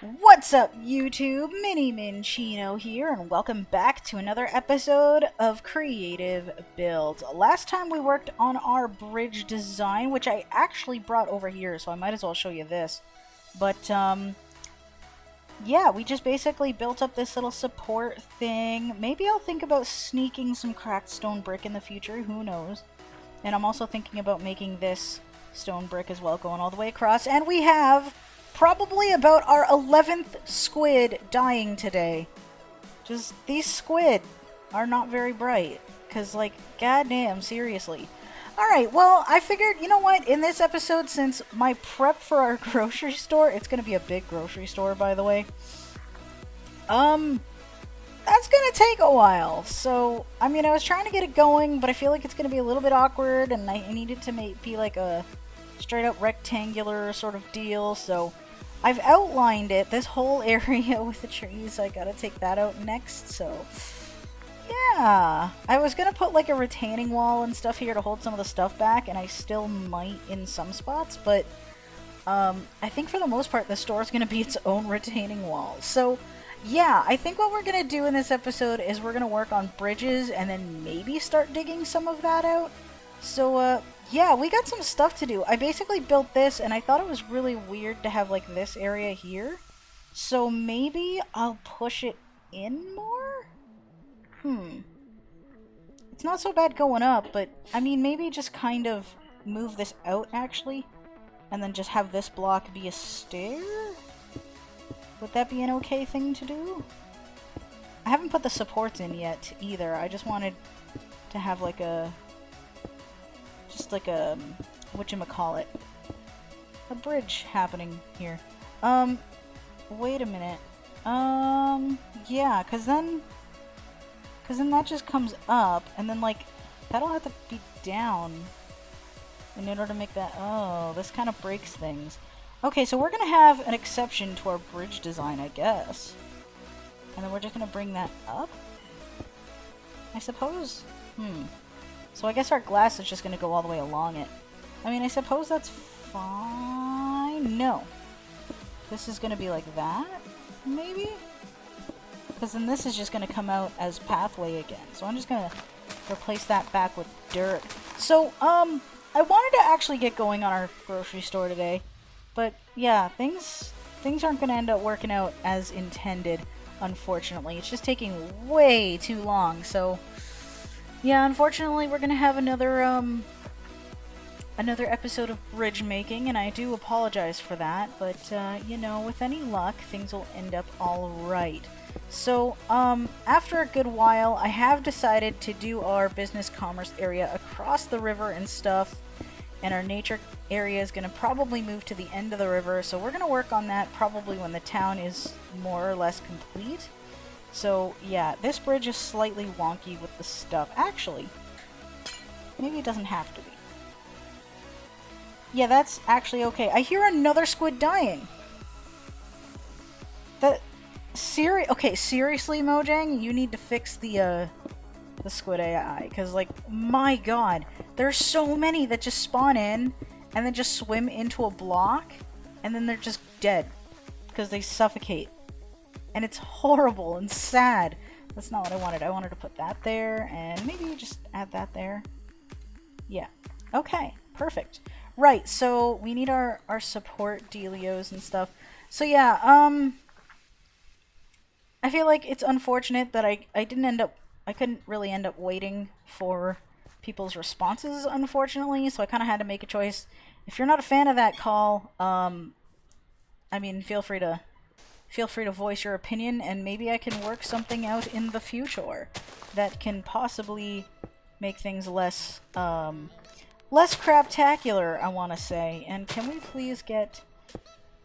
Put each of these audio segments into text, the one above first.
What's up, YouTube? Mini Minchino here, and welcome back to another episode of Creative Builds. Last time we worked on our bridge design, which I actually brought over here, so I might as well show you this. But, yeah, we just basically built up this little support thing. Maybe I'll think about sneaking some cracked stone brick in the future, who knows. And I'm also thinking about making this stone brick as well, going all the way across. And we have probably about our 11th squid dying today. Just, these squid are not very bright. Because, like, goddamn, seriously. Alright, well, I figured, you know what, in this episode, since my prep for our grocery store, it's gonna be a big grocery store, by the way, that's gonna take a while. So, I mean, I was trying to get it going, but I feel like it's gonna be a little bit awkward, and I needed to be like a straight up rectangular sort of deal, so I've outlined it, this whole area with the trees. I gotta take that out next, so yeah. I was gonna put like a retaining wall and stuff here to hold some of the stuff back, and I still might in some spots, but I think for the most part the store is gonna be its own retaining wall. So yeah, I think what we're gonna do in this episode is we're gonna work on bridges and then maybe start digging some of that out. So yeah, we got some stuff to do. I basically built this, and I thought it was really weird to have, like, this area here. So maybe I'll push it in more? It's not so bad going up, but, I mean, maybe just kind of move this out, actually. And then just have this block be a stair? Would that be an okay thing to do? I haven't put the supports in yet, either. I just wanted to have, like, just like a, whatchamacallit, a bridge happening here. Wait a minute. Yeah, cause then that just comes up, and then, like, that'll have to be down in order to make that. Oh, this kind of breaks things. Okay, so we're gonna have an exception to our bridge design, I guess. And then we're just gonna bring that up, I suppose. So I guess our glass is just going to go all the way along it. I mean, I suppose that's fine. No. This is going to be like that, maybe? Because then this is just going to come out as pathway again. So I'm just going to replace that back with dirt. So, I wanted to actually get going on our grocery store today. But, yeah, things aren't going to end up working out as intended, unfortunately. It's just taking way too long, so yeah, unfortunately, we're gonna have another episode of bridge making, and I do apologize for that, but, you know, with any luck, things will end up alright. So, after a good while, I have decided to do our business commerce area across the river and stuff, and our nature area is gonna probably move to the end of the river, so we're gonna work on that probably when the town is more or less complete. So, yeah, this bridge is slightly wonky with the stuff. Actually, maybe it doesn't have to be. Yeah, that's actually okay. I hear another squid dying. Okay, seriously, Mojang, you need to fix the squid AI. Because, like, my god, there's so many that just spawn in and then just swim into a block, and then they're just dead. Because they suffocate. And it's horrible and sad. That's not what I wanted. I wanted to put that there, and maybe just add that there. Yeah. Okay. Perfect. Right, so we need our support dealios and stuff. So yeah, I feel like it's unfortunate that I couldn't really end up waiting for people's responses, unfortunately, so I kind of had to make a choice. If you're not a fan of that call, I mean, feel free to voice your opinion, and maybe I can work something out in the future that can possibly make things less craptacular, I want to say. And can we please get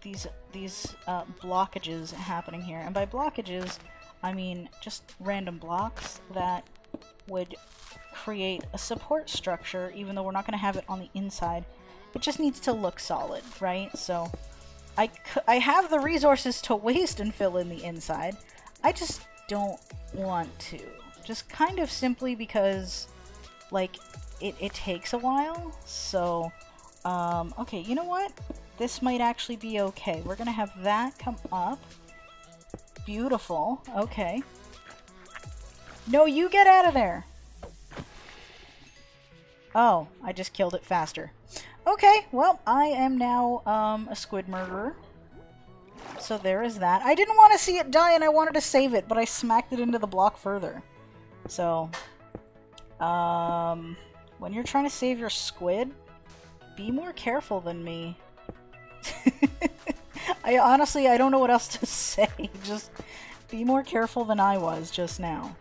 these blockages happening here? And by blockages, I mean just random blocks that would create a support structure, even though we're not going to have it on the inside. It just needs to look solid, right? So I have the resources to waste and fill in the inside. I just don't want to. Just kind of simply because, like, it takes a while. So, okay, you know what? this might actually be okay. We're gonna have that come up. Beautiful. Okay. No, you get out of there! Oh, I just killed it faster. Okay, well, I am now, a squid murderer. So there is that. I didn't want to see it die and I wanted to save it, but I smacked it into the block further. So, when you're trying to save your squid, be more careful than me. I honestly don't know what else to say. Just be more careful than I was just now.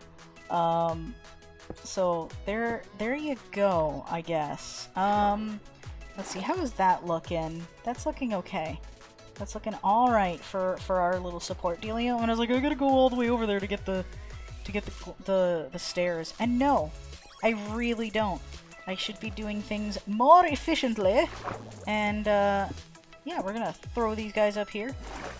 So there you go, I guess. Let's see, how is that looking? That's looking okay. That's looking alright for our little support dealio. And I was like, I gotta go all the way over there to get the stairs. And no, I really don't. I should be doing things more efficiently. And yeah, we're gonna throw these guys up here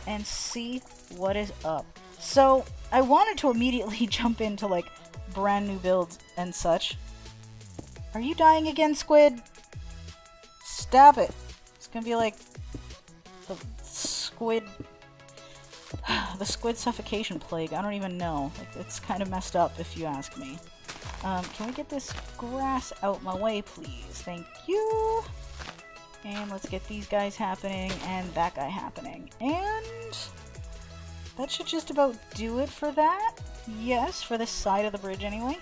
and see what is up. So I wanted to immediately jump into like brand new builds and such. Are you dying again, squid? Stop it. It's gonna be like the squid suffocation plague. I don't even know. It's kind of messed up if you ask me. Can we get this grass out my way, please? Thank you. And let's get these guys happening and that guy happening. And that should just about do it for that. Yes, for this side of the bridge anyway.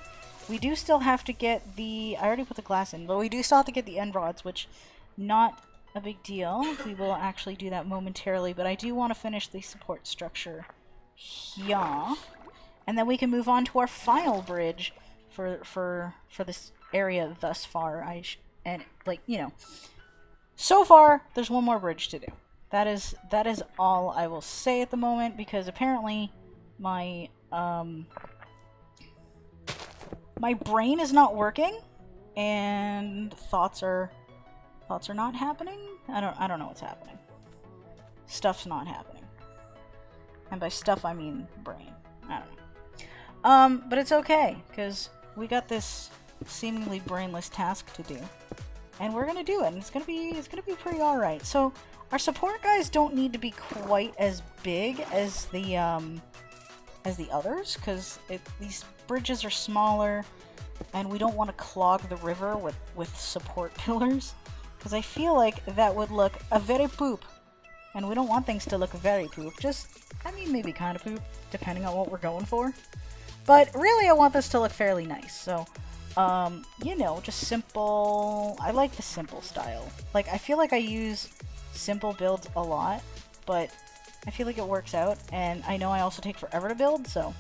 We do still have to get the... I already put the glass in, but we do still have to get the end rods, which not a big deal. We will actually do that momentarily, but I do want to finish the support structure here. And then we can move on to our final bridge for this area thus far. And like, you know, so far there's one more bridge to do. That is all I will say at the moment, because apparently my my brain is not working and thoughts are not happening. I don't know what's happening. Stuff's not happening. And by stuff I mean brain. I don't know. But it's okay, because we got this seemingly brainless task to do. And we're gonna do it, and it's gonna be pretty alright. So our support guys don't need to be quite as big as the others, because these bridges are smaller, and we don't want to clog the river with support pillars, because I feel like that would look a very poop, and we don't want things to look very poop. Just, I mean, maybe kind of poop, depending on what we're going for. But really, I want this to look fairly nice. So, you know, just simple. I like the simple style. Like, I feel like I use simple builds a lot, but I feel like it works out, and I know I also take forever to build, so,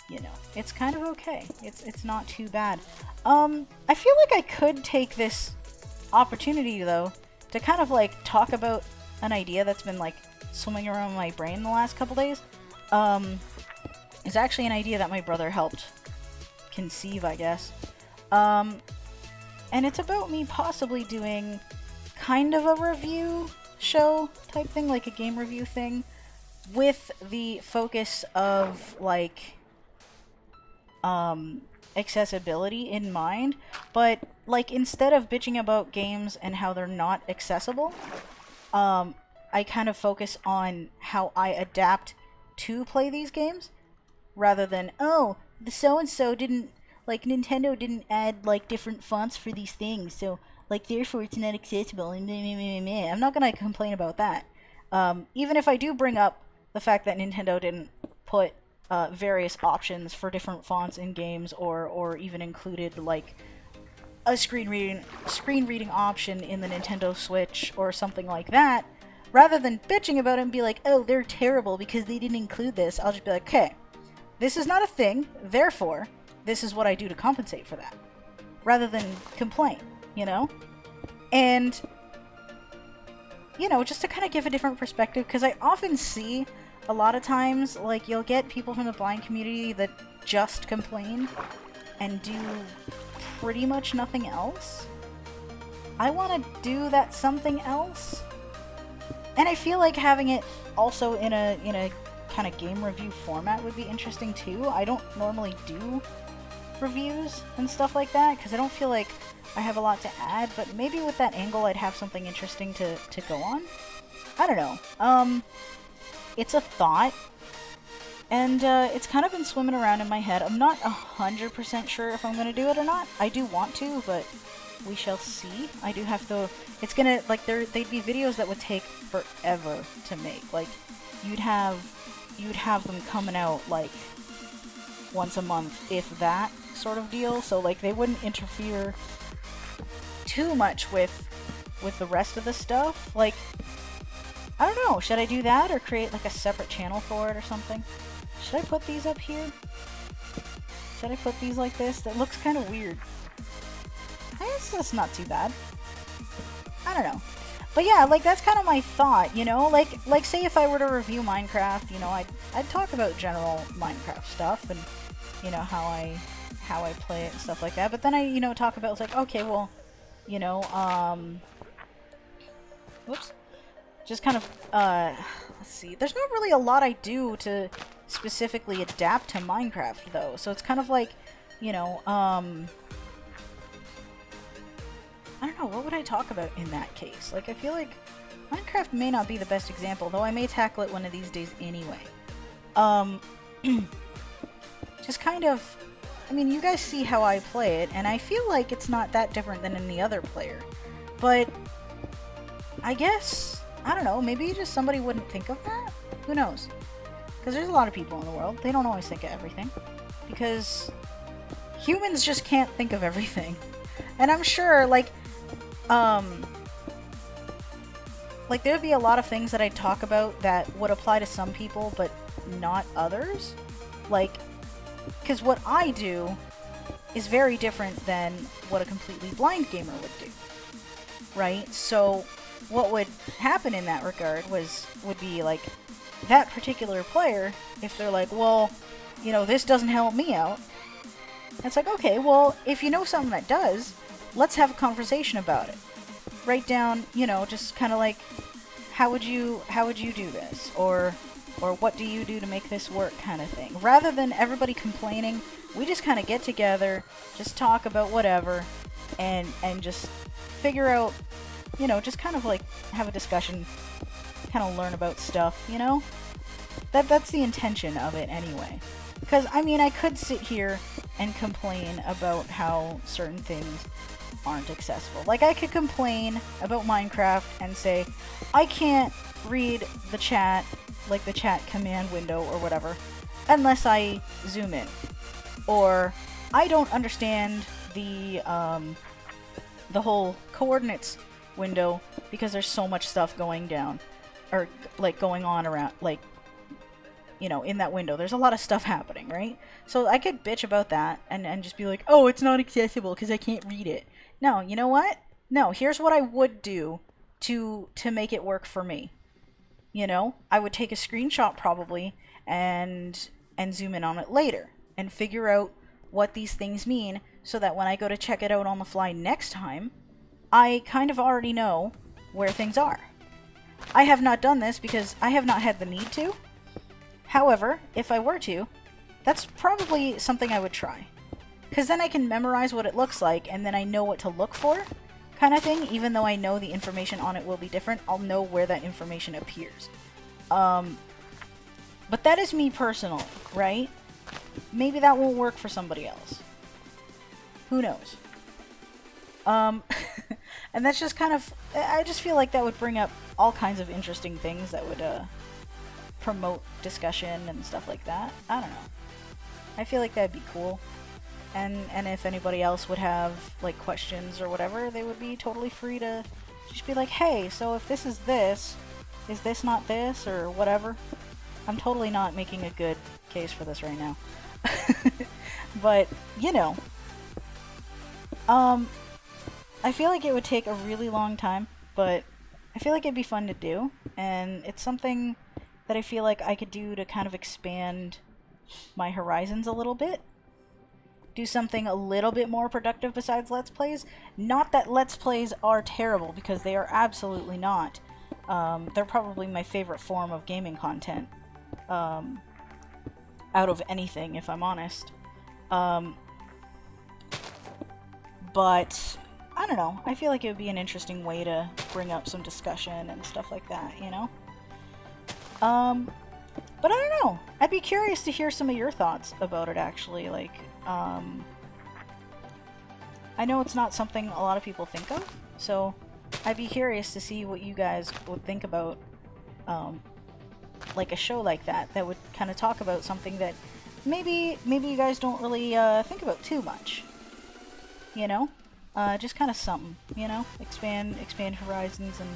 you know, it's kind of okay. It's not too bad. I feel like I could take this opportunity, though, to kind of, like, talk about an idea that's been, like, swimming around my brain the last couple days. It's actually an idea that my brother helped conceive, I guess. And it's about me possibly doing kind of a review show type thing, like a game review thing, with the focus of, like, accessibility in mind, but, like, instead of bitching about games and how they're not accessible, I kind of focus on how I adapt to play these games, rather than, oh, the so-and-so didn't, like, Nintendo didn't add, like, different fonts for these things, so, like, therefore it's not accessible, and meh, meh, meh, meh. I'm not gonna complain about that. Even if I do bring up the fact that Nintendo didn't put various options for different fonts in games, or even included, like, a screen reading option in the Nintendo Switch, or something like that, rather than bitching about it and be like, oh, they're terrible because they didn't include this, I'll just be like, okay, this is not a thing, therefore, this is what I do to compensate for that. Rather than complain, you know? And, you know, just to kind of give a different perspective, because I often see, a lot of times, like, you'll get people from the blind community that just complain and do pretty much nothing else. I want to do that something else. And I feel like having it also in a kind of game review format would be interesting too. I don't normally do reviews and stuff like that, because I don't feel like I have a lot to add, but maybe with that angle I'd have something interesting to go on. I don't know. It's a thought, and it's kind of been swimming around in my head. I'm not 100% sure if I'm gonna do it or not. I do want to, but we shall see. I do have to. It's gonna, like, they'd be videos that would take forever to make. Like, you'd have them coming out like once a month, if that sort of deal. So like they wouldn't interfere too much with the rest of the stuff. Like, I don't know, should I do that or create like a separate channel for it or something? Should I put these up here? Should I put these like this? That looks kind of weird. I guess that's not too bad. I don't know. But yeah, like, that's kind of my thought, you know? Like say if I were to review Minecraft, you know, I'd talk about general Minecraft stuff and, you know, how I play it and stuff like that. But then I, you know, talk about, it's like, okay, well, you know, whoops. Just kind of, let's see. There's not really a lot I do to specifically adapt to Minecraft, though. So it's kind of like, you know, I don't know, what would I talk about in that case? Like, I feel like Minecraft may not be the best example, though I may tackle it one of these days anyway. Just kind of, I mean, you guys see how I play it, and I feel like it's not that different than any other player. But I guess, I don't know, maybe just somebody wouldn't think of that? Who knows? Because there's a lot of people in the world. They don't always think of everything. Because humans just can't think of everything. And I'm sure, like there'd be a lot of things that I'd talk about that would apply to some people, but not others. Like, because what I do is very different than what a completely blind gamer would do. Right? So what would happen in that regard would be like, that particular player, if they're like, well, you know, this doesn't help me out. It's like, okay, well, if you know something that does, let's have a conversation about it. Write down, you know, just kind of like, how would you do this? Or what do you do to make this work, kind of thing. Rather than everybody complaining, we just kind of get together, just talk about whatever, and just figure out, you know, just kind of like have a discussion, kind of learn about stuff, you know? That's the intention of it anyway. Because, I mean, I could sit here and complain about how certain things aren't accessible. Like, I could complain about Minecraft and say, I can't read the chat, like the chat command window or whatever, unless I zoom in. Or, I don't understand the whole coordinates window because there's so much stuff going down. Or, like, going on around, like, you know, in that window. There's a lot of stuff happening, right? So I could bitch about that and just be like, oh, it's not accessible because I can't read it. No, you know what? No, here's what I would do to make it work for me. You know, I would take a screenshot probably and zoom in on it later and figure out what these things mean so that when I go to check it out on the fly next time, I kind of already know where things are. I have not done this because I have not had the need to. However, if I were to, that's probably something I would try. Because then I can memorize what it looks like, and then I know what to look for, kind of thing. Even though I know the information on it will be different, I'll know where that information appears. But that is me personally, right? Maybe that won't work for somebody else. Who knows? And that's just kind of, I just feel like that would bring up all kinds of interesting things that would, promote discussion and stuff like that. I don't know. I feel like that'd be cool. And if anybody else would have, like, questions or whatever, they would be totally free to just be like, hey, so if this is this not this, or whatever? I'm totally not making a good case for this right now. But, you know. I feel like it would take a really long time, but I feel like it'd be fun to do. And it's something that I feel like I could do to kind of expand my horizons a little bit. Do something a little bit more productive besides Let's Plays. Not that Let's Plays are terrible, because they are absolutely not. They're probably my favorite form of gaming content. Out of anything, if I'm honest. But, I I don't know. I feel like it would be an interesting way to bring up some discussion and stuff like that, you know? But I don't know. I'd be curious to hear some of your thoughts about it, actually. Like, I know it's not something a lot of people think of, so I'd be curious to see what you guys would think about, like a show like that would kind of talk about something that maybe you guys don't really think about too much, you know? Just kind of something, you know? Expand horizons and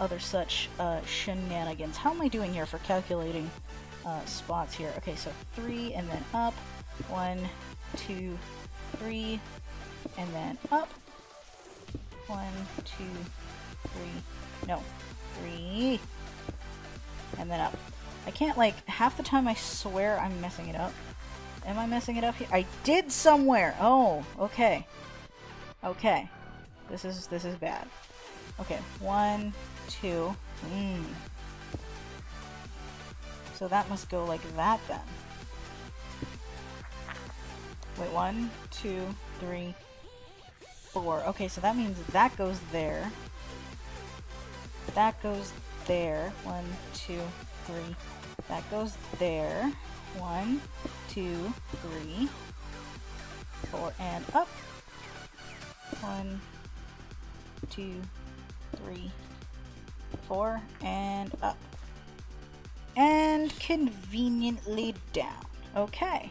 other such shenanigans. How am I doing here for calculating spots here? Okay, so 3 and then up. 1, 2, 3, and then up. 1, 2, 3. No, 3. And then up. I can't, like, half the time I swear I'm messing it up. Am I messing it up here? I did somewhere! Oh, okay. Okay. This is bad. Okay, 1, 2. So that must go like that then. Wait, 1, 2, 3, 4. Okay, so that means that goes there. That goes there. 1, 2, 3. That goes there. 1, 2, 3, 4, and up. 1, 2, 3, 4, and up. And conveniently down. Okay.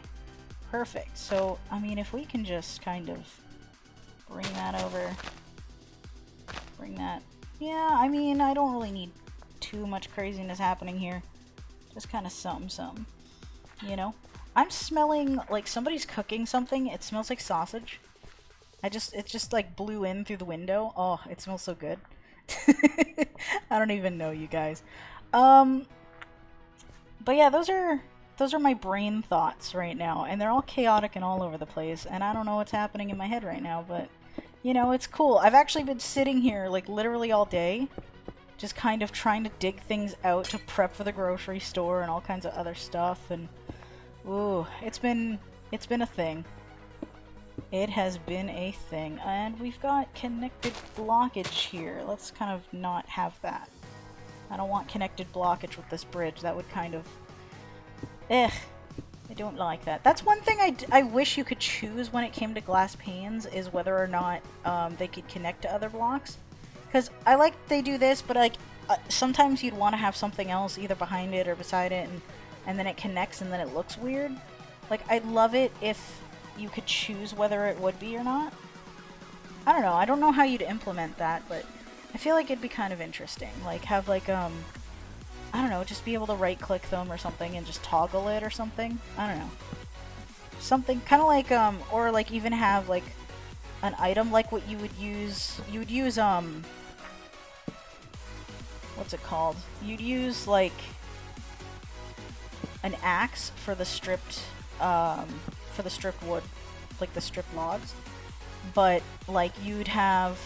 Perfect. So, I mean, if we can just kind of bring that over. Bring that. Yeah, I mean, I don't really need too much craziness happening here. Just kind of something, you know? I'm smelling like somebody's cooking something. It smells like sausage. It just like blew in through the window. Oh, it smells so good. I don't even know, you guys. But yeah, those are my brain thoughts right now, and they're all chaotic and all over the place, and I don't know what's happening in my head right now, but you know, it's cool. I've actually been sitting here like literally all day, just kind of trying to dig things out to prep for the grocery store and all kinds of other stuff, and ooh, it's been a thing. It has been a thing. And we've got connected blockage here. Let's kind of not have that. I don't want connected blockage with this bridge. That would kind of... I don't like that. That's one thing I wish you could choose when it came to glass panes, is whether or not they could connect to other blocks. Because I like they do this, but like sometimes you'd want to have something else either behind it or beside it, and then it connects and then it looks weird. Like, I'd love it if you could choose whether it would be or not. I don't know. I don't know how you'd implement that, but I feel like it'd be kind of interesting. Like, have like, I don't know, just be able to right-click them or something and just toggle it or something. I don't know. Something kind of like, or like even have like an item like what you would use, what's it called? You'd use like an axe for the stripped wood, like the stripped logs, but like you'd have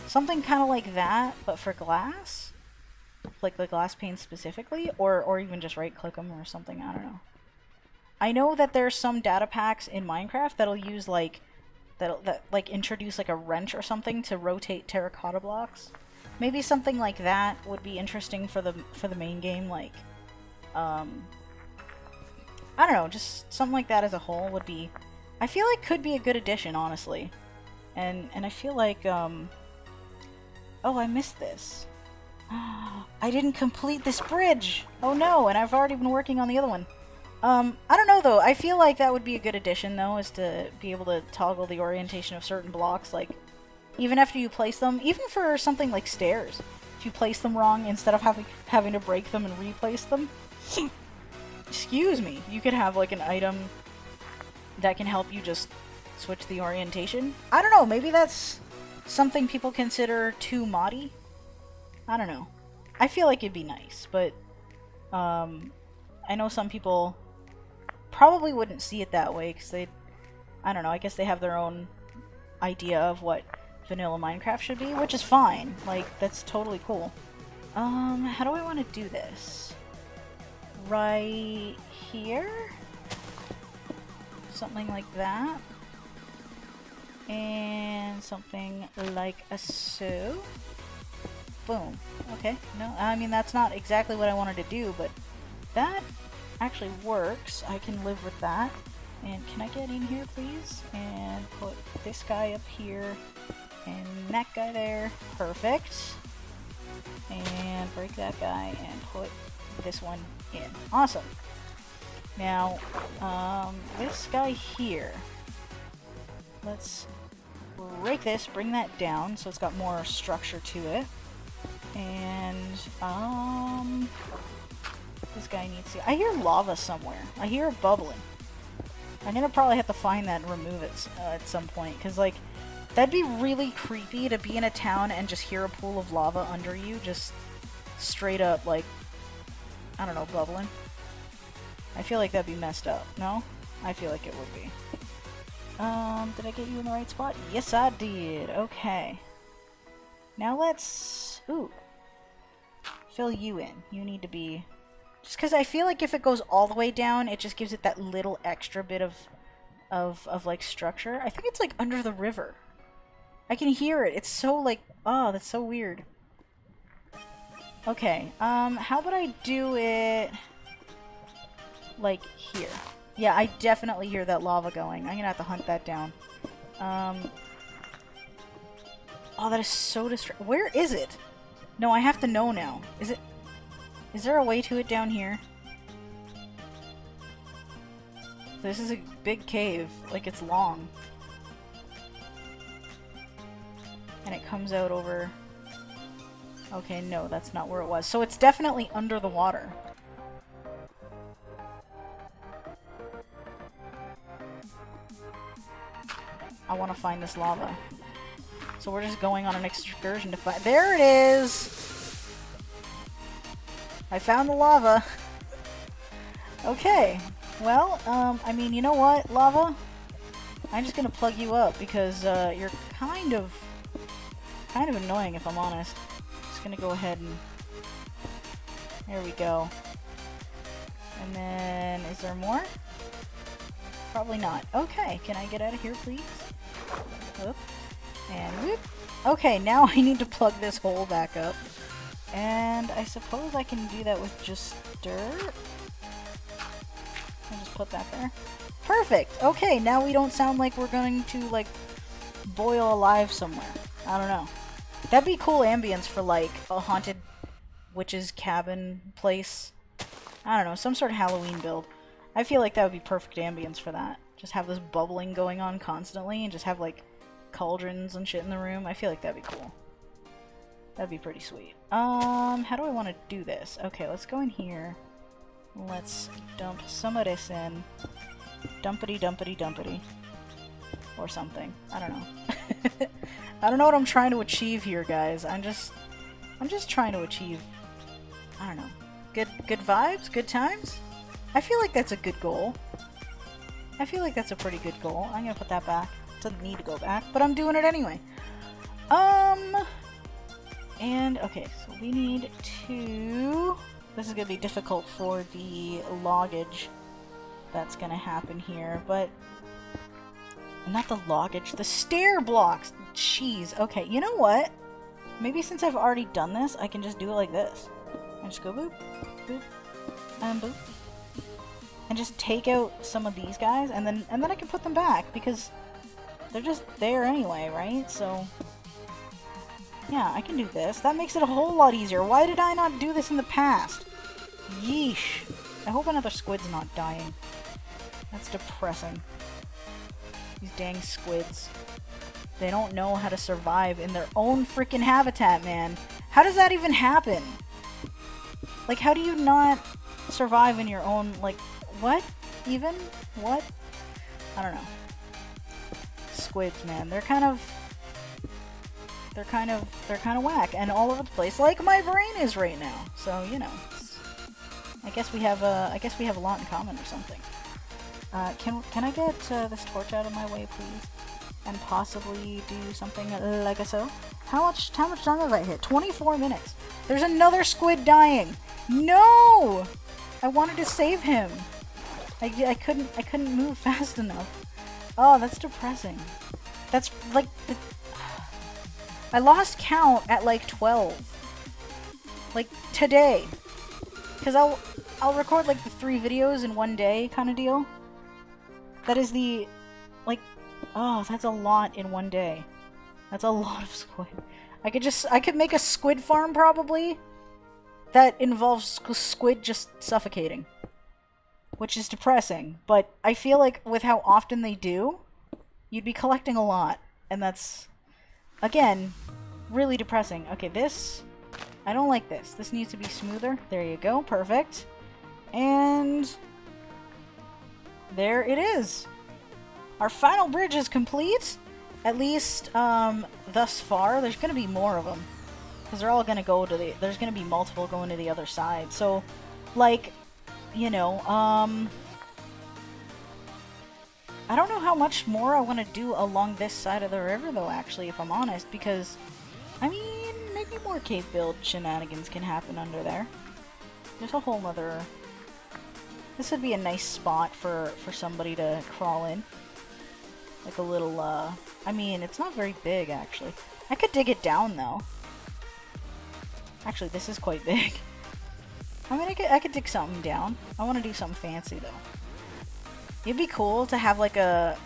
something kind of like that, but for glass, like the glass pane specifically, or even just right click them or something. I don't know. I know that there's some data packs in Minecraft that'll use like that like introduce like a wrench or something to rotate terracotta blocks. Maybe something like that would be interesting for the main game. Like, I don't know, just something like that as a whole would be, I feel like could be a good addition, honestly. And I feel like, oh, I missed this. I didn't complete this bridge! Oh no, and I've already been working on the other one. I don't know though, I feel like that would be a good addition though, is to be able to toggle the orientation of certain blocks, like, even after you place them, even for something like stairs. If you place them wrong, instead of having to break them and replace them, excuse me, you could have like an item that can help you just switch the orientation. I don't know, maybe that's something people consider too moddy. I don't know. I feel like it'd be nice, but I know some people probably wouldn't see it that way because I don't know, I guess they have their own idea of what vanilla Minecraft should be, which is fine. Like, that's totally cool. How do I want to do this? Right here? Something like that. And something like so. Boom. Okay, no, I mean, that's not exactly what I wanted to do, but that actually works. I can live with that. And can I get in here, please? And put this guy up here, and that guy there. Perfect. And break that guy, and put this one in. Awesome. Now, this guy here. Let's break this, bring that down, so it's got more structure to it. And, this guy needs to... I hear lava somewhere. I hear it bubbling. I'm gonna probably have to find that and remove it at some point, because, like, that'd be really creepy to be in a town and just hear a pool of lava under you, just straight up, like, I don't know, bubbling. I feel like that'd be messed up, no? I feel like it would be. Did I get you in the right spot? Yes, I did. Okay. Now let's... Ooh. Fill you in. You need to be... Just because I feel like if it goes all the way down, it just gives it that little extra bit of like, structure. I think it's, like, under the river. I can hear it. It's so, like... Oh, that's so weird. Okay. How about I do it... like, here. Yeah, I definitely hear that lava going. I'm gonna have to hunt that down. Oh, that is so distracting. Where is it? No, I have to know now. Is it... Is there a way to it down here? This is a big cave. Like, it's long. And it comes out over... Okay, no, that's not where it was. So it's definitely under the water. I want to find this lava. So we're just going on an excursion to find... There it is! I found the lava. Okay. Well, I mean, you know what, lava? I'm just gonna plug you up because, you're kind of annoying, if I'm honest. Just gonna go ahead and... There we go. And then, is there more? Probably not. Okay, can I get out of here, please? Whoop. And whoop. Okay, now I need to plug this hole back up. And I suppose I can do that with just dirt. I'll just put that there. Perfect! Okay, now we don't sound like we're going to, like, boil alive somewhere. I don't know. That'd be cool ambience for, like, a haunted witch's cabin place. I don't know, some sort of Halloween build. I feel like that would be perfect ambience for that. Just have this bubbling going on constantly and just have, like, cauldrons and shit in the room. I feel like that'd be cool. That'd be pretty sweet. How do I want to do this? Okay, let's go in here. Let's dump some of this in. Dumpity dumpity dumpity. Or something. I don't know. I don't know what I'm trying to achieve here, guys. I'm just trying to achieve, I don't know. Good vibes? Good times? I feel like that's a good goal. I feel like that's a pretty good goal. I'm gonna put that back. It doesn't need to go back, but I'm doing it anyway. And, okay, so we need to... This is gonna be difficult for the loggage that's gonna happen here, but... Not the loggage, the stair blocks! Jeez, okay, you know what? Maybe since I've already done this, I can just do it like this. I just go boop, boop, and boop. And just take out some of these guys, and then I can put them back, because they're just there anyway, right? So... Yeah, I can do this. That makes it a whole lot easier. Why did I not do this in the past? Yeesh. I hope another squid's not dying. That's depressing. These dang squids. They don't know how to survive in their own freaking habitat, man. How does that even happen? Like, how do you not survive in your own, like, what? Even? What? I don't know. Squids, man. They're kind of whack and all over the place, like my brain is right now. So, you know, I guess we have a lot in common or something. Can I get this torch out of my way, please? And possibly do something like so? How much time have I hit? 24 minutes. There's another squid dying. No! I wanted to save him. I couldn't move fast enough. Oh, that's depressing. That's like... I lost count at like 12. Like, today. Because I'll record like the 3 videos in one day kind of deal. That is the... Like... Oh, that's a lot in one day. That's a lot of squid. I could make a squid farm probably that involves squid just suffocating. Which is depressing, but I feel like with how often they do, you'd be collecting a lot. And that's, again, really depressing. Okay, this, I don't like this. This needs to be smoother. There you go, perfect. And there it is. Our final bridge is complete. At least, thus far. There's gonna be more of them. Because they're all gonna go to the... There's gonna be multiple going to the other side. So, like, you know, I don't know how much more I want to do along this side of the river, though, actually, if I'm honest. Because, I mean, maybe more cave build shenanigans can happen under there. There's a whole other... This would be a nice spot for somebody to crawl in. Like a little, I mean, it's not very big, actually. I could dig it down, though. Actually, this is quite big. I mean, I could dig something down. I want to do something fancy, though. It'd be cool to have, like a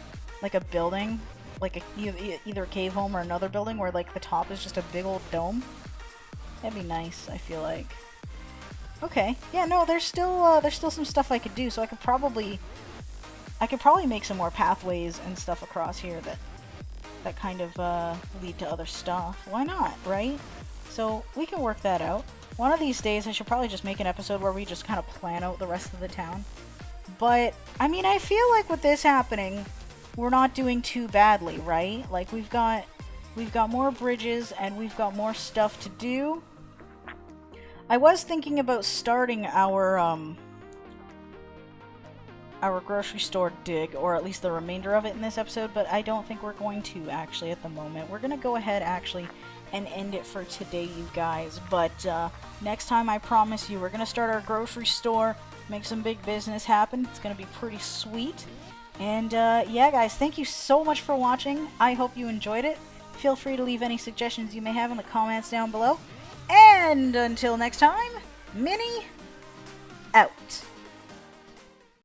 building, like either a cave home or another building where, like, the top is just a big old dome. That'd be nice, I feel like. Okay. Yeah, no, there's still some stuff I could do, so I could probably make some more pathways and stuff across here that kind of lead to other stuff. Why not, right? So we can work that out. One of these days I should probably just make an episode where we just kind of plan out the rest of the town. But, I mean, I feel like with this happening, we're not doing too badly, right? Like, we've got more bridges and we've got more stuff to do. I was thinking about starting our grocery store dig, or at least the remainder of it in this episode, but I don't think we're going to, actually, at the moment. We're going to go ahead, actually, and end it for today, you guys. But next time, I promise you, we're going to start our grocery store, make some big business happen. It's going to be pretty sweet. And yeah, guys, thank you so much for watching. I hope you enjoyed it. Feel free to leave any suggestions you may have in the comments down below. And until next time, Minnie out.